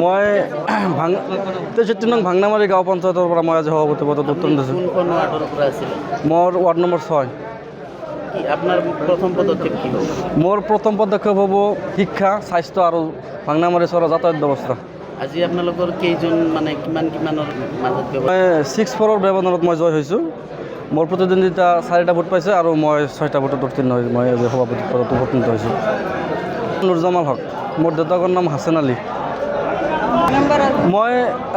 মই 63 নং ভাংনামাৰী গাঁও পঞ্চায়তৰ পৰা মই আজি সভাপতি পদত উত্তৰণ দিছোঁ। মোৰ ৱাৰ্ড নম্বৰ 6। আপনাৰ প্ৰথম পদক্ষেপ কি হবে? মোৰ প্ৰথম পদক্ষেপ হ'ব শিক্ষা, স্বাস্থ্য আৰু ভাংনামাৰী চহৰৰ যাতায়াত ব্যৱস্থা। আজি আপোনালোকৰ কেইজন মানে কিমানৰ মাজত মই 6-4 ব্যৱধানত মই জয় হৈছোঁ। মোৰ প্ৰতিদ্বন্দ্বিতা 4টা ভোট পাইছে আৰু মই 6টা ভোটত উত্তীৰ্ণ হৈ মই আজি সভাপতি পদত উপনীত হৈছোঁ। নুৰজামাল হক, মোৰ দেউতাকৰ নাম হাছেন আলী। মই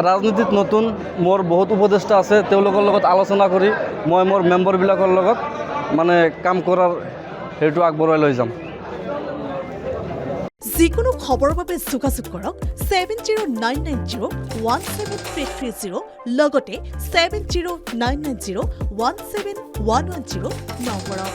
ৰাজনীতিত নতুন, মোৰ বহুত উপদেষ্টা আছে, তেওঁলোকৰ লগত আলোচনা কৰি মই মোৰ মেম্বাৰবিলাকৰ লগত মানে কাম কৰাৰ হেৰিটো আগবঢ়াই লৈ যাম। যিকোনো খবৰৰ বাবে যোগাযোগ কৰক 7099017330 লগতে 7099017110 নম্বৰত।